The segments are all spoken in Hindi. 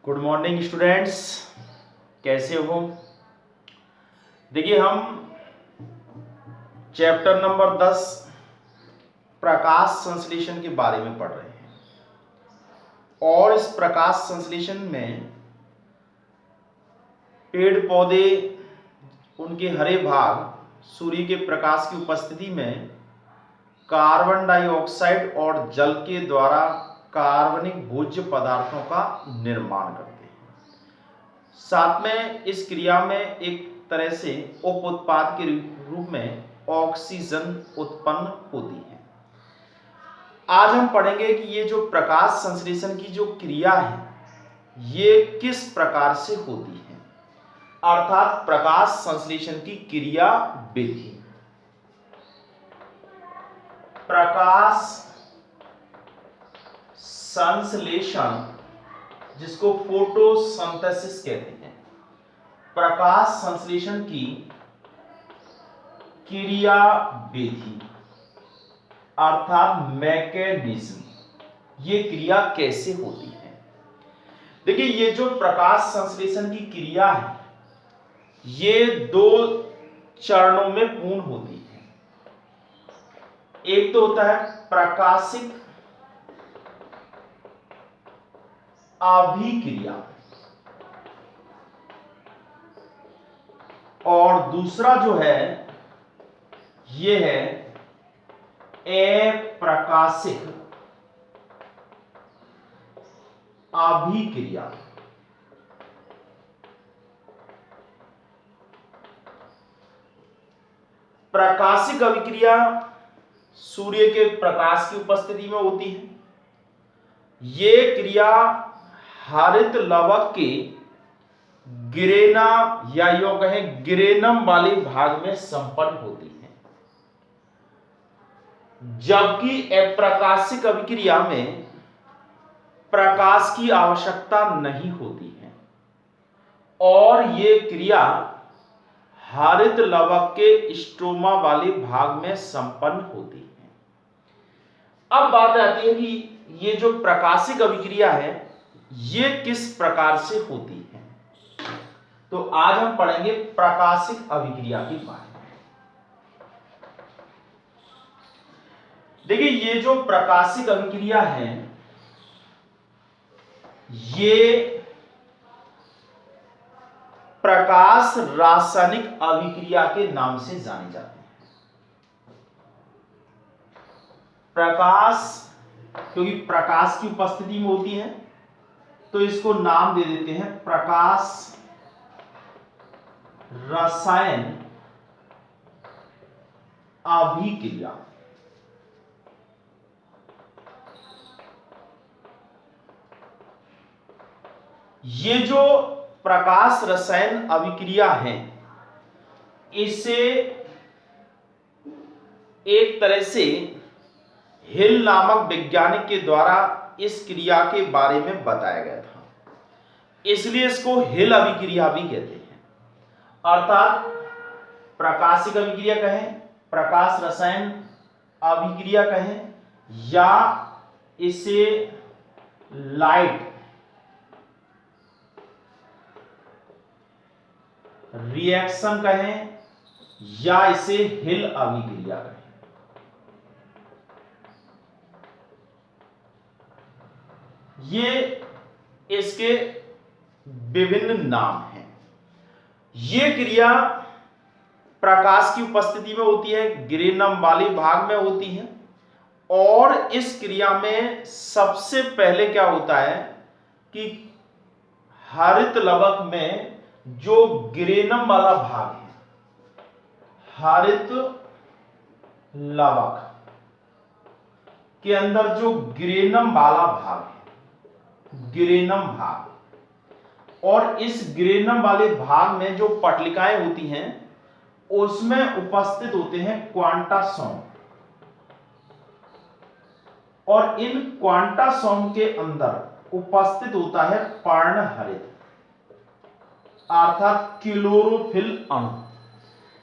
गुड मॉर्निंग स्टूडेंट्स, कैसे हो। देखिए हम चैप्टर नंबर 10 प्रकाश संश्लेषण के बारे में पढ़ रहे हैं और इस प्रकाश संश्लेषण में पेड़ पौधे, उनके हरे भाग सूर्य के प्रकाश की उपस्थिति में कार्बन डाइऑक्साइड और जल के द्वारा कार्बनिक भोज्य पदार्थों का निर्माण करते हैं। साथ में इस क्रिया में एक तरह से उप उत्पाद के रूप में ऑक्सीजन उत्पन्न होती है। आज हम पढ़ेंगे कि ये जो प्रकाश संश्लेषण की जो क्रिया है ये किस प्रकार से होती है, अर्थात प्रकाश संश्लेषण की क्रिया विधि। प्रकाश संश्लेषण, जिसको फोटोसिंथेसिस कहते हैं, प्रकाश संश्लेषण की क्रिया विधि अर्थात मैकेनिज्म, ये क्रिया कैसे होती है। देखिए ये जो प्रकाश संश्लेषण की क्रिया है ये दो चरणों में पूर्ण होती है। एक तो होता है प्रकाशिक अभिक्रिया और दूसरा जो है ये है अप्रकाशिक अभिक्रिया। प्रकाशिक अभिक्रिया सूर्य के प्रकाश की उपस्थिति में होती है। ये क्रिया हरित लवक के गिरेना या यूं कहें गिरेनम वाले भाग में संपन्न होती है, जबकि अप्रकाशिक अभिक्रिया में प्रकाश की आवश्यकता नहीं होती है और ये क्रिया हरित लवक के स्ट्रोमा वाले भाग में संपन्न होती है। अब बात आती है कि ये जो प्रकाशिक अभिक्रिया है ये किस प्रकार से होती है। तो आज हम पढ़ेंगे प्रकाशिक अभिक्रिया के बारे में। देखिए ये जो प्रकाशिक अभिक्रिया है ये प्रकाश रासायनिक अभिक्रिया के नाम से जानी जाती है। प्रकाश, क्योंकि प्रकाश की उपस्थिति में होती है तो इसको नाम दे देते हैं प्रकाश रसायन अभिक्रिया। ये जो प्रकाश रसायन अभिक्रिया है इसे एक तरह से हिल नामक वैज्ञानिक के द्वारा इस क्रिया के बारे में बताया गया था, इसलिए इसको हिल अभिक्रिया भी कहते हैं। अर्थात प्रकाशिक अभिक्रिया कहें, प्रकाश रसायन अभिक्रिया कहें या इसे लाइट रिएक्शन कहें या इसे हिल अभिक्रिया कहें। ये इसके विभिन्न नाम हैं। ये क्रिया प्रकाश की उपस्थिति में होती है, गिरेनम वाले भाग में होती है और इस क्रिया में सबसे पहले क्या होता है कि हरित लवक में जो गिरेनम वाला भाग है, हरित लवक के अंदर जो गिरेनम वाला भाग है, गिरेनम भाग, और इस गिरेनम वाले भाग में जो पटलिकाएं होती हैं उसमें उपस्थित होते हैं क्वांटासोम और इन क्वांटासोम के अंदर उपस्थित होता है पर्णहरित अर्थात क्लोरोफिल अणु।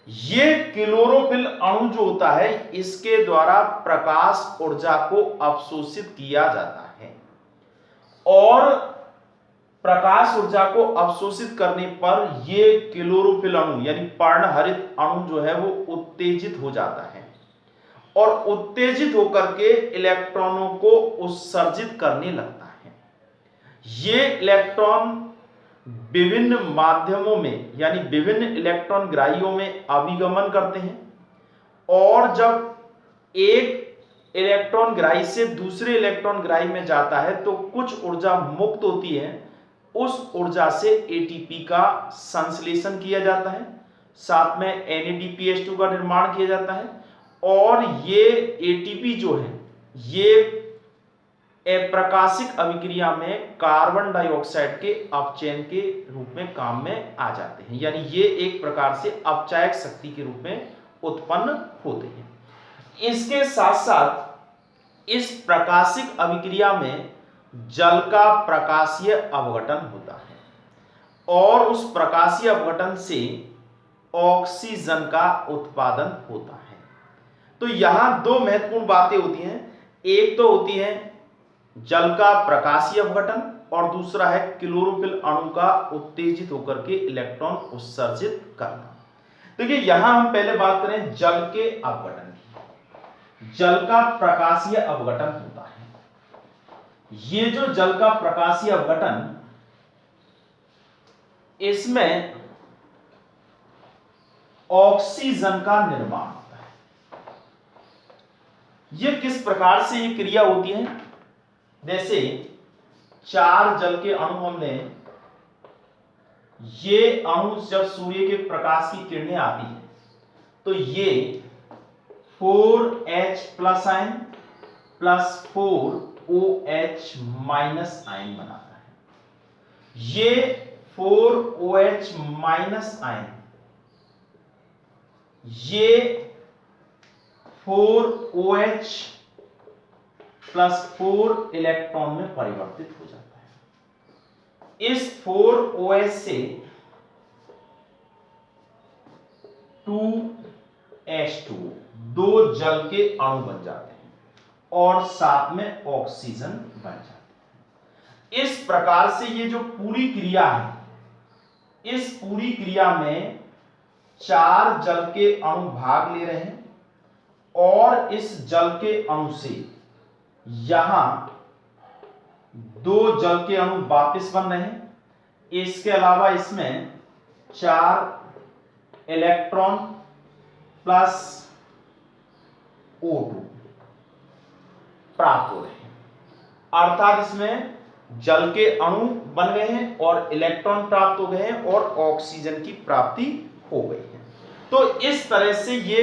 ये क्लोरोफिल अणु जो होता है इसके द्वारा प्रकाश ऊर्जा को अवशोषित किया जाता है और प्रकाश ऊर्जा को अवशोषित करने पर ये क्लोरोफिल अणु यानी पर्णहरित अणु जो है वो उत्तेजित हो जाता है और उत्तेजित होकर के इलेक्ट्रॉनों को उत्सर्जित करने लगता है। ये इलेक्ट्रॉन विभिन्न माध्यमों में यानी विभिन्न इलेक्ट्रॉन ग्राहियों में अभिगमन करते हैं और जब एक इलेक्ट्रॉन ग्राही से दूसरे इलेक्ट्रॉन ग्राही में जाता है तो कुछ ऊर्जा मुक्त होती है, उस ऊर्जा से एटीपी का संश्लेषण किया जाता है, साथ में NADPH2 का निर्माण किया जाता है और ये एटीपी जो है ये अप्रकाशिक अभिक्रिया में कार्बन डाइऑक्साइड के अपचयन के रूप में काम में आ जाते हैं, यानी ये एक प्रकार से अपचायक शक्ति के रूप में उत्पन्न होते हैं। इसके साथ साथ इस प्रकाशिक अभिक्रिया में जल का प्रकाशीय अपघटन होता है और उस प्रकाशीय अपघटन से ऑक्सीजन का उत्पादन होता है। तो यहां दो महत्वपूर्ण बातें होती हैं, एक तो होती है जल का प्रकाशीय अपघटन और दूसरा है क्लोरोफिल अणु का उत्तेजित होकर के इलेक्ट्रॉन उत्सर्जित करना। देखिए यहां हम पहले बात करें जल के अपघटन की। जल का प्रकाशीय अपघटन होता है। ये जो जल का प्रकाशीय अपघटन, इसमें ऑक्सीजन का निर्माण होता है। ये किस प्रकार से ये क्रिया होती है? जैसे 4 जल के अणु हमने, ये अणु जब सूर्य के प्रकाश की किरणें आती हैं तो ये 4H plus ion plus 4OH minus ion बनाता है। ये 4OH माइनस आयन ये 4OH प्लस 4 इलेक्ट्रॉन में परिवर्तित हो जाता है। इस 4OH से 2H2 दो जल के अणु बन जाते हैं और साथ में ऑक्सीजन बन जाते हैं। इस प्रकार से ये जो पूरी क्रिया है, इस पूरी क्रिया में 4 जल के अणु भाग ले रहे हैं और इस जल के अणु से यहां 2 जल के अणु वापस बन रहे हैं। इसके अलावा इसमें 4 इलेक्ट्रॉन प्लस O2 प्राप्त हो रहे हैं, अर्थात इसमें जल के अणु बन गए हैं और इलेक्ट्रॉन प्राप्त हो गए हैं और ऑक्सीजन की प्राप्ति हो गई है। तो इस तरह से ये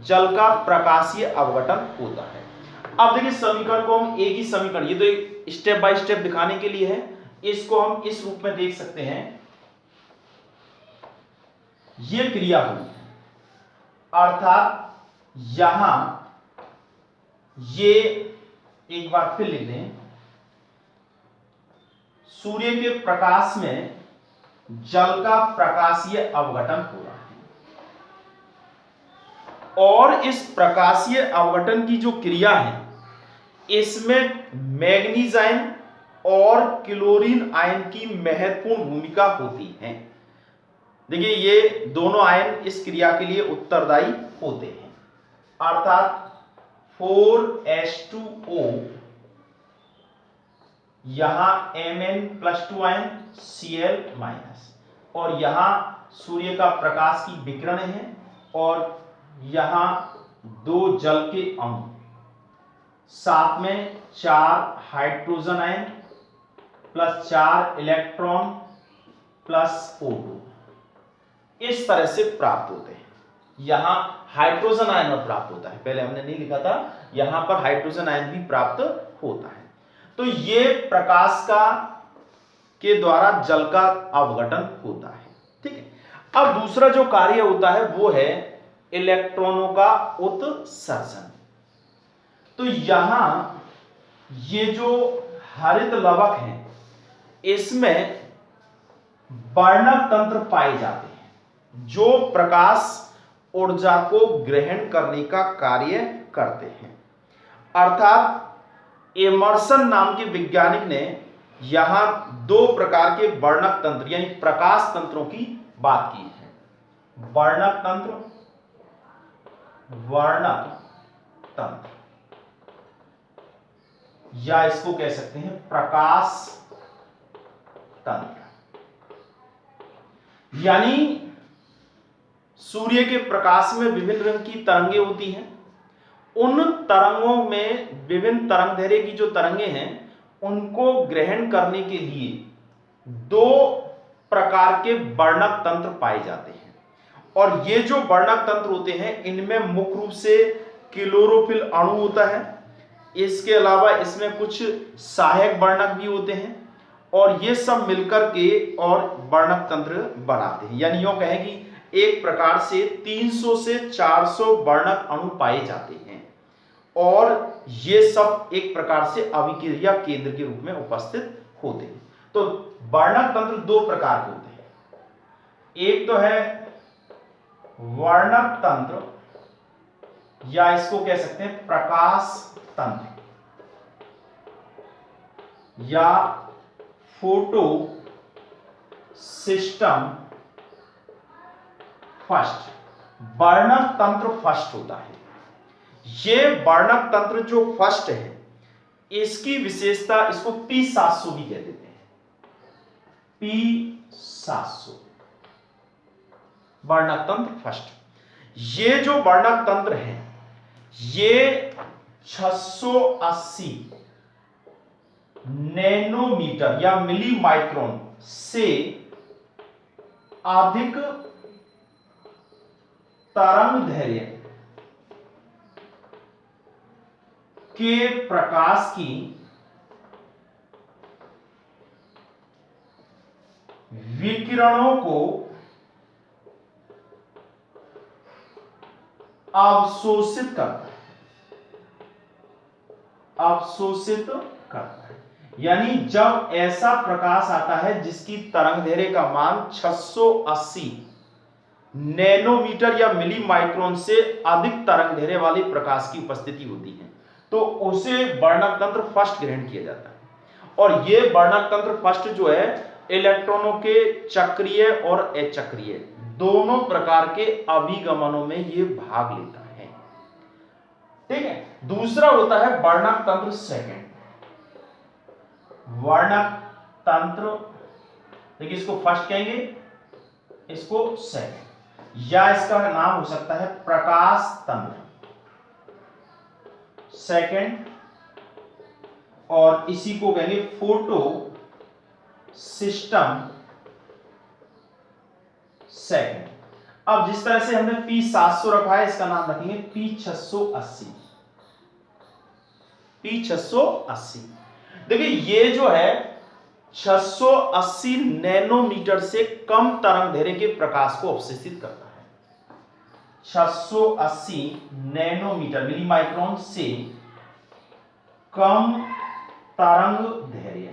जल का प्रकाशीय अपघटन होता है। अब देखिए समीकरण को हम एक ही समीकरण, ये तो स्टेप बाय स्टेप दिखाने के लिए है, इसको हम इस रूप में देख सकते हैं। ये क्रिया हुई अर्थात यहां ये एक बार फिर लिख दें, सूर्य के प्रकाश में जल का प्रकाशीय अपघटन हो रहा है और इस प्रकाशीय अपघटन की जो क्रिया है इसमें मैग्नीज आयन और क्लोरीन आयन की महत्वपूर्ण भूमिका होती है। देखिए ये दोनों आयन इस क्रिया के लिए उत्तरदायी होते हैं, अर्थात 4H2O यहां Mn+2 आयन Cl माइनस, और यहां सूर्य का प्रकाश की विकिरण है और यहां 2 जल के अणु, साथ में 4 hydrogen ion plus 4 electron plus O2 इस तरह से प्राप्त होते हैं। यहां हाइड्रोजन आयन और प्राप्त होता है, पहले हमने नहीं लिखा था, यहां पर हाइड्रोजन आयन भी प्राप्त होता है। तो ये प्रकाश का के द्वारा जल का अपघटन होता है। ठीक है, अब दूसरा जो कार्य होता है वो है इलेक्ट्रॉनों का उत्सर्जन। तो यहां ये जो हरित लवक है इसमें वर्णक तंत्र पाए जाते हैं जो प्रकाश ऊर्जा को ग्रहण करने का कार्य करते हैं। अर्थात एमर्सन नाम के वैज्ञानिक ने यहां दो प्रकार के वर्णक तंत्र यानी प्रकाश तंत्रों की बात की है। वर्णक तंत्र, वर्णक तंत्र, या इसको कह सकते हैं प्रकाश तंत्र। यानी सूर्य के प्रकाश में विभिन्न रंग की तरंगें होती हैं। उन तरंगों में विभिन्न तरंगदैर्घ्य की जो तरंगें हैं उनको ग्रहण करने के लिए दो प्रकार के वर्णक तंत्र पाए जाते हैं। और ये जो वर्णक तंत्र होते हैं इनमें मुख्य रूप से क्लोरोफिल अणु होता है। इसके अलावा इसमें कुछ सहायक वर्णक भी होते हैं और ये सब मिलकर के और वर्णक तंत्र बनाते हैं। यानी यूं कहें कि एक प्रकार से 300 से 400 वर्णक अणु पाए जाते हैं और ये सब एक प्रकार से अभिक्रिया केंद्र के रूप में उपस्थित होते हैं। तो वर्णक तंत्र दो प्रकार के होते हैं। एक तो है वर्णक तंत्र या इसको कह सकते हैं प्रकाश तंत्र या फोटो सिस्टम फर्स्ट। वर्णक तंत्र फर्स्ट होता है। ये वर्णक तंत्र जो फर्स्ट है इसकी विशेषता, इसको P700 भी कह देते हैं। P700 वर्णक तंत्र फर्स्ट। ये जो वर्णक तंत्र है ये 680 नैनोमीटर या मिली माइक्रोन से अधिक तरंगदैर्घ्य के प्रकाश की विकिरणों को अवशोषित करता है। अवशोषित करता है यानी जब ऐसा प्रकाश आता है जिसकी तरंगदैर्घ्य का मान 680 नैनोमीटर या मिली माइक्रोन से अधिक तरंगदैर्घ्य वाले प्रकाश की उपस्थिति होती है तो उसे वर्णक तंत्र फर्स्ट ग्रहण किया जाता है। और यह वर्णक तंत्र फर्स्ट जो है इलेक्ट्रॉनों के चक्रीय और अचक्रीय दोनों प्रकार के अभिगमनों में यह भाग लेता है। ठीक है। दूसरा होता है वर्णक तंत्र सेकंड। वर्णक तंत्र, देखिए इसको फर्स्ट कहेंगे, इसको सेकंड, या इसका नाम हो सकता है प्रकाश तंत्र सेकंड, और इसी को कहेंगे फोटो सिस्टम सेकंड। अब जिस तरह से हमने P700 रखा है इसका नाम रखेंगे P680। P680 देखिए ये जो है 680 नैनोमीटर से कम तरंगदैर्घ्य के प्रकाश को अवशोषित करता है। 680 नैनोमीटर मिली माइक्रोन से कम तरंगदैर्घ्य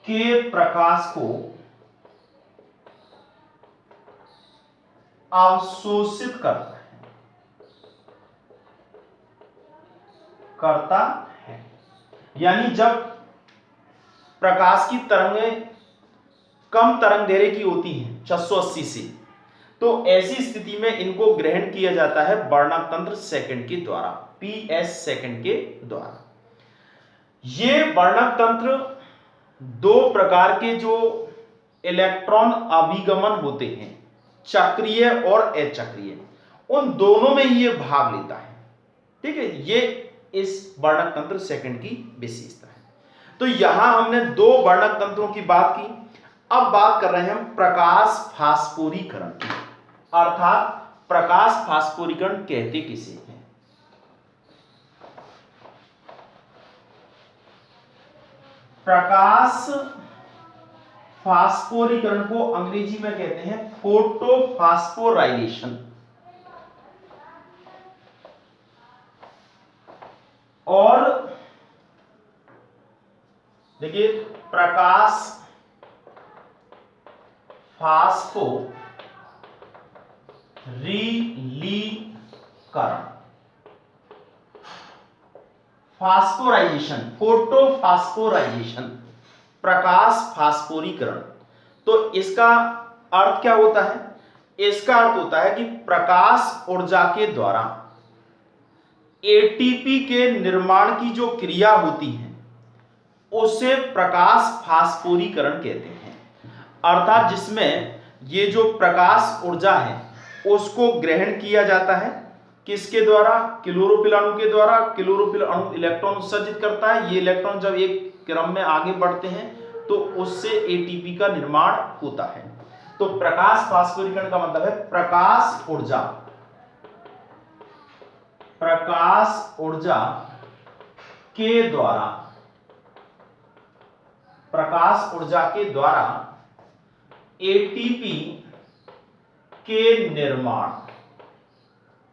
के प्रकाश को अवशोषित करता है। यानी जब प्रकाश की तरंगें कम तरंगदैर्घ्य की होती हैं 680 से, तो ऐसी स्थिति में इनको ग्रहण किया जाता है वर्णक तंत्र सेकंड के द्वारा, PS सेकंड के द्वारा। ये वर्णक तंत्र दो प्रकार के जो इलेक्ट्रॉन अभिगमन होते हैं चक्रीय और अचक्रीय, उन दोनों में ही ये भाग लेता है। ठीक है, ये इस वर्णक तंत्र सेकंड की विशेषता है। तो यहां हमने दो वर्णक तंत्रों की बात की। अब बात कर रहे हैं हम प्रकाश फास्फोरीकरण की, अर्थात प्रकाश फास्फोरीकरण कहते किसे हैं। प्रकाश फास्फोरीकरण को अंग्रेजी में कहते हैं फोटोफास्फोराइलेशन। और देखिए प्रकाश फास्फोरीलीकरण, फास्फोराइजेशन, फोटोफास्फोराइजेशन, प्रकाश फास्फोरीकरण। तो इसका अर्थ क्या होता है? इसका अर्थ होता है कि प्रकाश ऊर्जा के द्वारा एटीपी के निर्माण की जो क्रिया होती है उसे प्रकाश फास्फोरीकरण कहते हैं। अर्थात जिसमें ये जो प्रकाश ऊर्जा है उसको ग्रहण किया जाता है, किसके द्वारा? क्लोरोफिल अणु के द्वारा। क्लोरोफिल अणु इलेक्ट्रॉन उत्सर्जित करता है, ये इलेक्ट्रॉन जब एक क्रम में आगे बढ़ते हैं तो उससे एटीपी का निर्माण होता है। तो प्रकाश फास्फोरीकरण का मतलब है प्रकाश ऊर्जा के द्वारा, प्रकाश ऊर्जा के द्वारा एटीपी के निर्माण,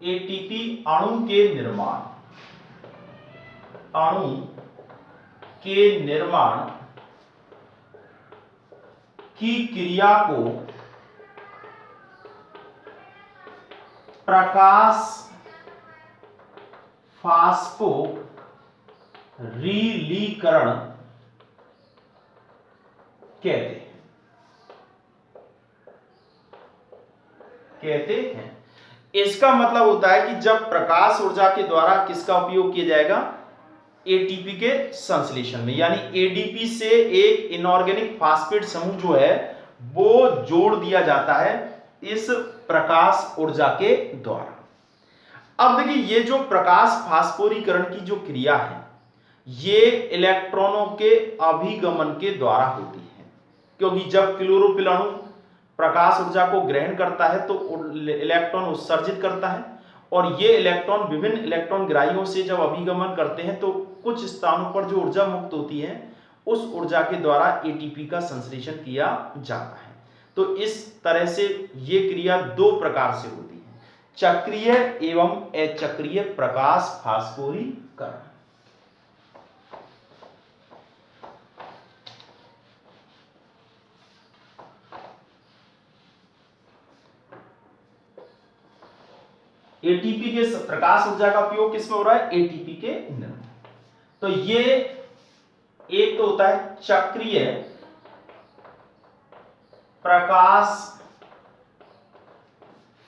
एटीपी अणु के निर्माण की क्रिया को प्रकाश फास्फोरीलीकरण कहते हैं। इसका मतलब होता है कि जब प्रकाश ऊर्जा के द्वारा किसका उपयोग किया जाएगा? एटीपी के संश्लेषण में, यानी एडीपी से एक इनऑर्गेनिक फास्फेट समूह जो है वो जोड़ दिया जाता है इस प्रकाश ऊर्जा के द्वारा। अब देखिए, ये जो प्रकाश फास्फोरीकरण की जो क्रिया है ये इलेक्ट्रॉनों के अभिगमन के द्वारा होती है, क्योंकि जब क्लोरोफिल अणु प्रकाश ऊर्जा को ग्रहण करता है तो इलेक्ट्रॉन उत्सर्जित करता है, और ये इलेक्ट्रॉन विभिन्न इलेक्ट्रॉन ग्राहियों से जब अभिगमन करते हैं तो कुछ स्थानों पर जो ऊर्जा मुक्त होती है उस ऊर्जा के द्वारा एटीपी का संश्लेषण किया जाता है। तो इस तरह से ये क्रिया दो प्रकार से होती है, चक्रीय एवं अचक्रीय प्रकाश फास्फोरीकरण। एटीपी के प्रकाश ऊर्जा का उपयोग किसमें हो रहा है? एटीपी के निर्माण। तो ये एक तो होता है चक्रीय प्रकाश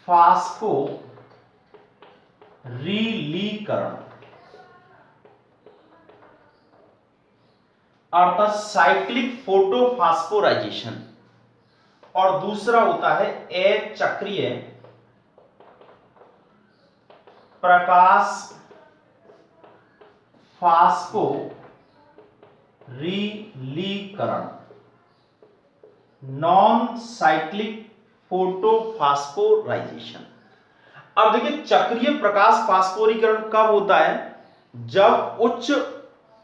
फास्फोरीलीकरण, अर्थात साइक्लिक फोटोफास्फोराइजेशन, और दूसरा होता है अचक्रीय प्रकाश फास्फोरीलीकरण, नॉन साइक्लिक फोटोफास्फोराइजेशन। अब देखिए, चक्रीय प्रकाश फास्फोरीकरण कब होता है? जब उच्च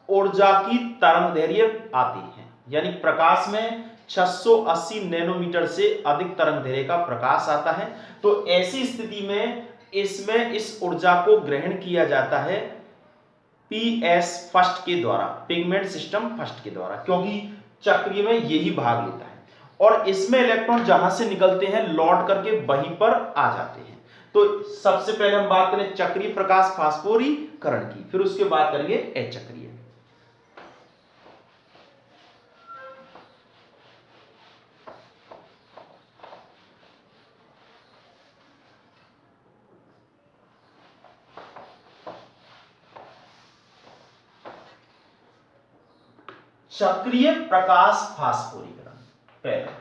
ऊर्जा की तरंगदैर्घ्य आती है, यानी प्रकाश में 680 नैनोमीटर से अधिक तरंगदैर्घ्य का प्रकाश आता है। तो ऐसी स्थिति में इसमें इस ऊर्जा को ग्रहण किया जाता है पीएस फर्स्ट के द्वारा, पिगमेंट सिस्टम फर्स्ट के द्वारा, क्योंकि चक्रीय में यही भाग लेता है, और इसमें इलेक्ट्रॉन जहां से निकलते हैं लौट करके वहीं पर आ जाते हैं। तो सबसे पहले हम बात करें चक्रीय प्रकाश फास्फोरीकरण की, फिर उसके बाद करेंगे अचक्रीय। चक्रीय प्रकाश फास्फोरीकरण, पहला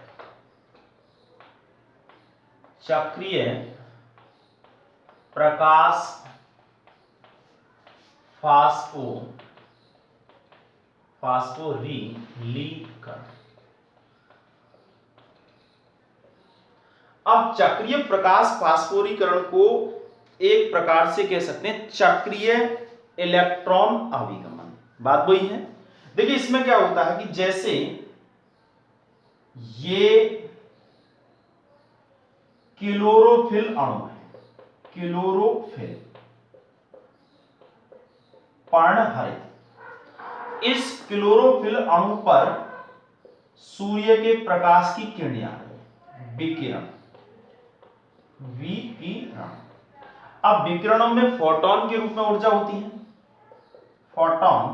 चक्रीय प्रकाश फास्फोरीलीकरण। अब चक्रीय प्रकाश फास्फोरीकरण को एक प्रकार से कह सकते हैं चक्रीय इलेक्ट्रॉन अभिगमन। बात वही है। देखिए, इसमें क्या होता है कि जैसे ये क्लोरोफिल अणु है, क्लोरोफिल पर्णहरित, इस क्लोरोफिल अणु पर सूर्य के प्रकाश की किरणें आ रही है, विकिरण, विकिरण। अब विकिरणों में फोटॉन के रूप में ऊर्जा होती है, फोटॉन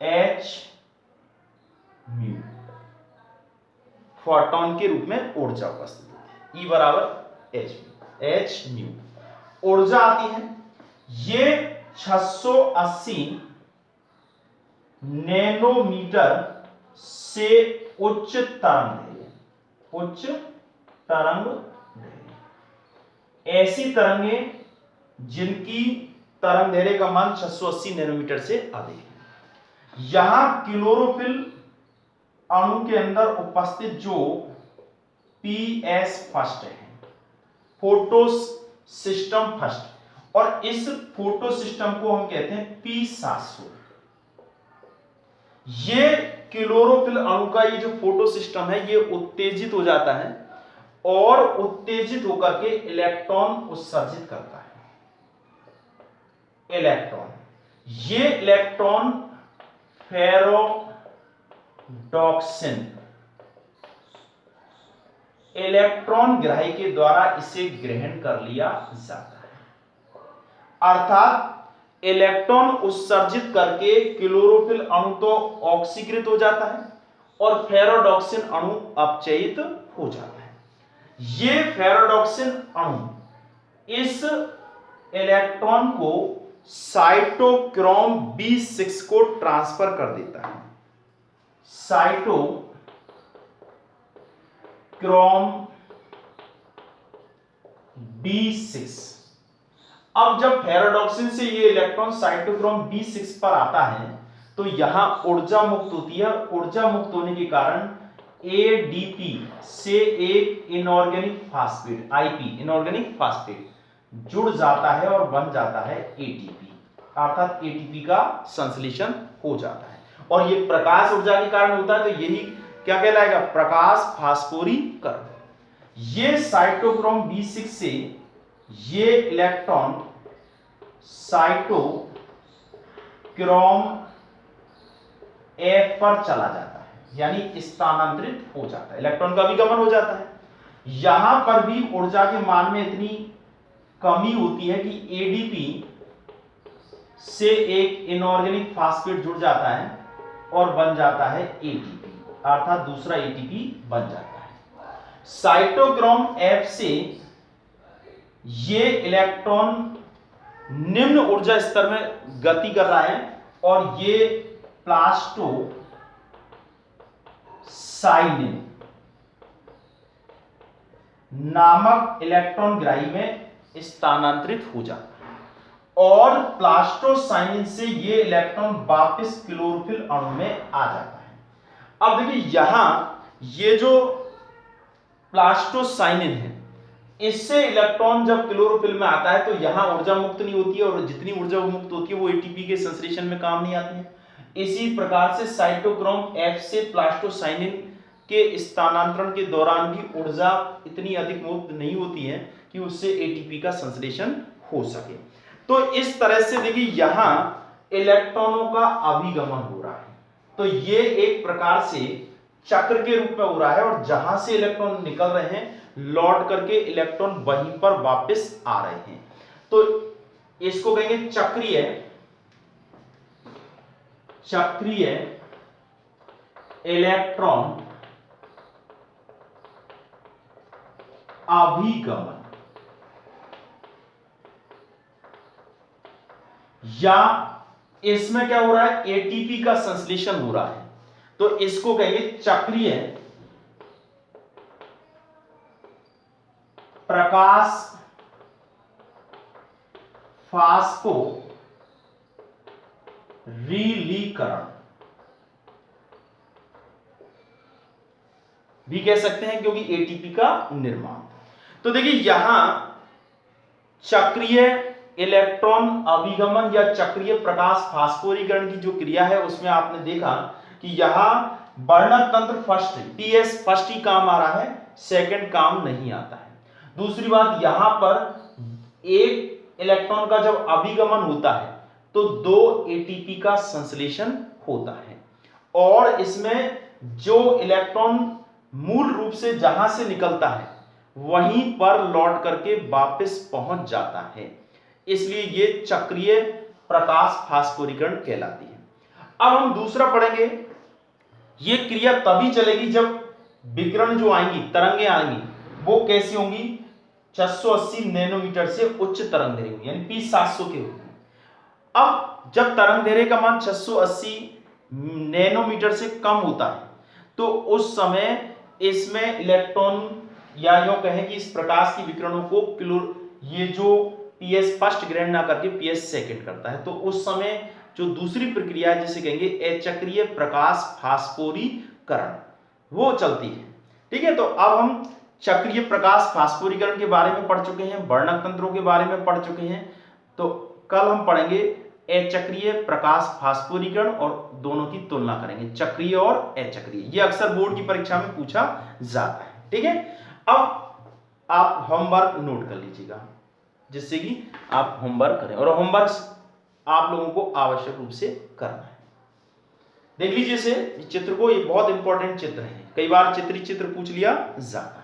h म्यू, फोटॉन के रूप में ऊर्जा उपस्थित होती है। E बराबर h म्यू ऊर्जा आती है। ये 680 नैनोमीटर से उच्च तरंग दैर्घ्य, उच्च तरंग दैर्घ्य, ऐसी तरंगें जिनकी तरंग दैर्घ्य का मान 680 नैनोमीटर से अधिक है। यहां क्लोरोफिल अणु के अंदर उपस्थित जो PS फर्स्ट है, फोटो सिस्टम फर्स्ट, और इस फोटो सिस्टम को हम कहते हैं P700। ये क्लोरोफिल अणु का ये जो फोटो सिस्टम है ये उत्तेजित हो जाता है और उत्तेजित होकर के इलेक्ट्रॉन उत्सर्जित करता है। इलेक्ट्रॉन, ये इलेक्ट्रॉन फेरोडॉक्सिन इलेक्ट्रॉन ग्राही के द्वारा इसे ग्रहण कर लिया जाता है, अर्थात इलेक्ट्रॉन उत्सर्जित करके क्लोरोफिल अणु तो ऑक्सीकृत हो जाता है और फेरोडॉक्सिन अणु अपचयित हो जाता है। ये फेरोडॉक्सिन अणु इस इलेक्ट्रॉन को साइटोक्रोम B6 को ट्रांसफर कर देता है। Cytochrome B6। अब जब फेरोडॉक्सिन से ये इलेक्ट्रॉन साइटोक्रोम B6 पर आता है तो यहां ऊर्जा मुक्त होती है। ऊर्जा मुक्त होने के कारण ADP से एक inorganic phosphate IP inorganic phosphate जुड़ जाता है और बन जाता है ATP, अर्थात ATP का संश्लेषण हो जाता है। और ये प्रकाश ऊर्जा के कारण होता है, तो यही क्या कहलाएगा? प्रकाश फास्फोरीकरण। ये साइटोक्रोम B6 से ये इलेक्ट्रॉन साइटोक्रोम F पर चला जाता है, यानी स्थानांतरित हो जाता है, इलेक्ट्रॉन का विगमन हो जाता है। यहां पर भी ऊर्जा के मान में इतनी कमी होती है कि ADP से एक इनऑर्गेनिक फास्फेट जुड़ जाता है और बन जाता है ATP, अर्थात दूसरा ATP बन जाता है। साइटोक्रोम F से ये इलेक्ट्रॉन निम्न ऊर्जा स्तर में गति कर रहा है और ये प्लास्टोसाइनिन नामक इलेक्ट्रॉन ग्राही में स्थानांतरित हो जाता है और प्लास्टोसाइनिन से ये इलेक्ट्रॉन वापस क्लोरोफिल अणु में आ जाता है। अब देखिए यहां ये जो प्लास्टोसाइनिन है, इससे इलेक्ट्रॉन जब क्लोरोफिल में आता है तो यहां ऊर्जा मुक्त नहीं होती है और जितनी ऊर्जा मुक्त होती है वो ATP के संश्लेषण में काम नहीं आती है। इसी प्रकार से साइटोक्रोम F से प्लास्टोसाइनिन के स्थानांतरण के दौरान भी ऊर्जा इतनी अधिक मुक्त नहीं होती है कि उससे ATP का संश्लेषण हो सके। तो इस तरह से देखिए यहां इलेक्ट्रॉनों का अभिगमन हो रहा है, तो ये एक प्रकार से चक्र के रूप में हो रहा है और जहां से इलेक्ट्रॉन निकल रहे हैं लौट करके इलेक्ट्रॉन वहीं पर वापस आ रहे हैं। तो इसको कहेंगे चक्रीय इलेक्ट्रॉन अभिगमन, या इसमें क्या हो रहा है? ATP का संश्लेषण हो रहा है, तो इसको कहेंगे चक्रीय प्रकाश फास्फोरिलीकरण भी कह सकते हैं, क्योंकि ATP का निर्माण। तो देखिए यहां चक्रीय इलेक्ट्रॉन अभिगमन या चक्रीय प्रकाश फास्फोरीकरण की जो क्रिया है उसमें आपने देखा कि यहां वर्णक तंत्र फर्स्ट PS फर्स्ट ही काम आ रहा है, सेकंड काम नहीं आता है। दूसरी बात, यहां पर एक इलेक्ट्रॉन का जब अभिगमन होता है तो 2 ATP का संश्लेषण होता है और इसमें जो इलेक्ट्रॉन मूल रूप से जहां से निकलता है वहीं पर लौट करके वापस पहुंच जाता है, इसलिए ये चक्रीय प्रकाश फास्फोरीकरण कहलाती है। अब हम दूसरा पढ़ेंगे, ये क्रिया तभी चलेगी जब विकिरण जो आएंगी, तरंगें आएंगी, वो कैसी होंगी, 680 नैनोमीटर से उच्च तरंग दैर्घ्य होगी, यानी P700 के होगी। अब जब तरंग दैर्घ्य का मान 680 नैनोमीटर से कम होता है तो उस समय इसमें इलेक्ट्रॉन या यूं कहें कि इस प्रकाश की विकिरणों को ये जो पीएस फर्स्ट ग्रेड ना करके पीएस सेकंड करता है, तो उस समय जो दूसरी प्रक्रिया है जिसे कहेंगे अचक्रीय प्रकाश फास्फोरीकरण, वो चलती है। ठीक है, तो अब हम चक्रीय प्रकाश फास्फोरीकरण के बारे में पढ़ चुके हैं, वर्णक तंत्रों के बारे में पढ़ चुके हैं। तो कल हम पढ़ेंगे अचक्रीय प्रकाश फास्फोरीकरण और दोनों की तुलना करेंगे, चक्रीय और अचक्रीय। ये अक्सर बोर्ड की परीक्षा में पूछा जाता है। ठीक है, अब आप होमवर्क नोट कर लीजिएगा जिससे कि आप होमवर्क करें, और होमवर्क आप लोगों को आवश्यक रूप से करना है। देख लीजिए इस चित्र को, ये बहुत इंपॉर्टेंट चित्र है, कई बार चित्र पूछ लिया जाता है।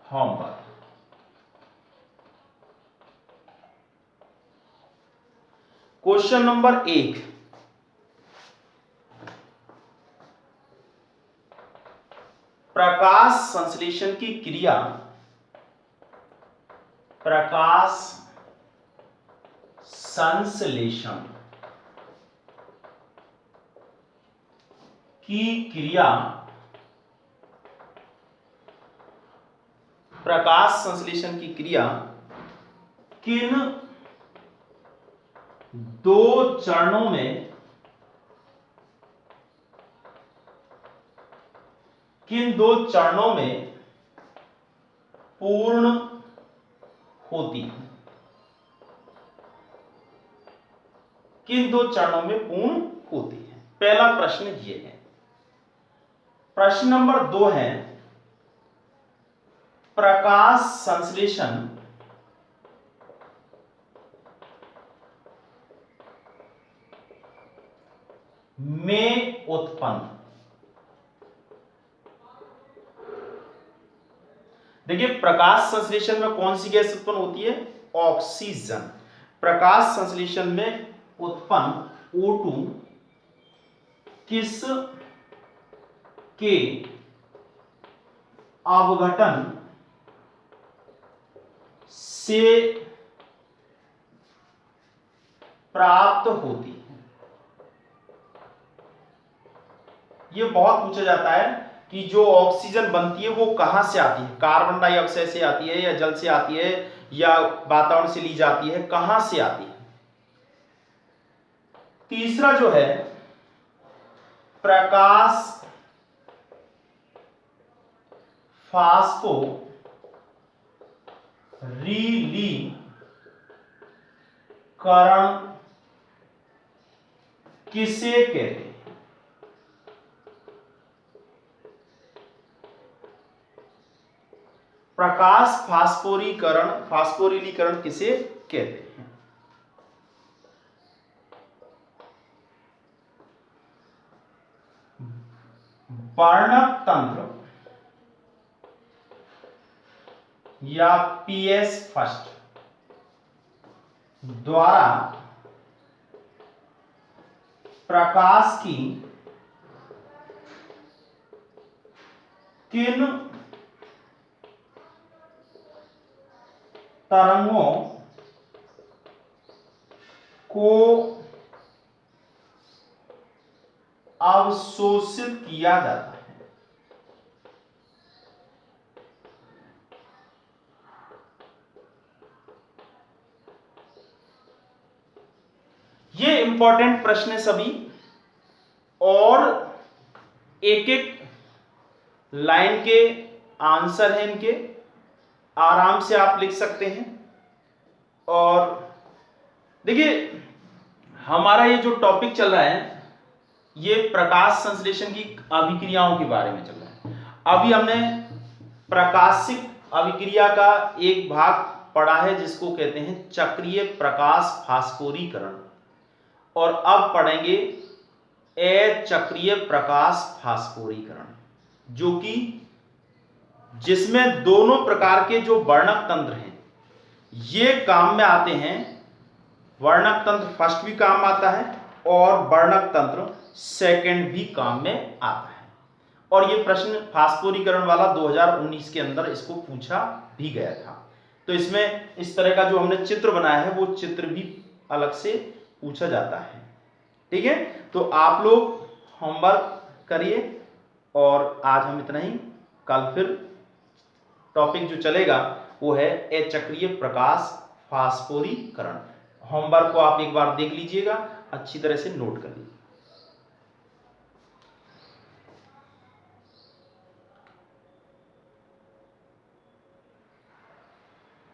होमवर्क, क्वेश्चन नंबर 1, प्रकाश संश्लेषण की क्रिया, प्रकाश संश्लेषण की क्रिया, प्रकाश संश्लेषण की क्रिया किन दो चरणों में, किन दो चरणों में पूर्ण होती है, किन दो चरणों में पूर्ण होती है। पहला प्रश्न ये है। प्रश्न नंबर 2 है, प्रकाश संश्लेषण में उत्पन्न, देखिए प्रकाश संश्लेषण में कौन सी गैस उत्पन्न होती है, ऑक्सीजन। प्रकाश संश्लेषण में उत्पन्न O2 किस के अवघटन से प्राप्त होती है। ये बहुत पूछा जाता है कि जो ऑक्सीजन बनती है वो कहां से आती है, कार्बन डाइऑक्साइड से आती है या जल से आती है या वातावरण से ली जाती है, कहां से आती है। तीसरा जो है, प्रकाश फास्फो रीलीकरण किसे कहते हैं। प्रकाश फास्फोरीलीकरण किसे कहते हैं। वर्णक तंत्र या पीएस फर्स्ट द्वारा प्रकाश की किन तरंगों को अवशोषित किया जाता है। ये इंपॉर्टेंट प्रश्न है सभी, और एक एक लाइन के आंसर हैं इनके, आराम से आप लिख सकते हैं। और देखिए हमारा ये जो टॉपिक चल रहा है ये प्रकाश संश्लेषण की अभिक्रियाओं के बारे में चल रहा है। अभी हमने प्रकाशिक अभिक्रिया का एक भाग पढ़ा है जिसको कहते हैं चक्रीय प्रकाश फास्फोरीकरण, और अब पढ़ेंगे अचक्रीय प्रकाश फास्फोरीकरण, जो कि जिसमें दोनों प्रकार के जो वर्णक तंत्र हैं ये काम में आते हैं। वर्णक तंत्र फर्स्ट भी काम आता है और वर्णक तंत्र सेकंड भी काम में आता है। और ये प्रश्न फास्फोरीकरण वाला 2019 के अंदर इसको पूछा भी गया था। तो इसमें इस तरह का जो हमने चित्र बनाया है वो चित्र भी अलग से पूछा जाता है। ठीक है, तो आप लोग होमवर्क करिए और आज हम इतना ही। कल फिर टॉपिक जो चलेगा वो है अचक्रीय प्रकाश फास्फोरीकरण। होमवर्क को आप एक बार देख लीजिएगा, अच्छी तरह से नोट कर लीजिए।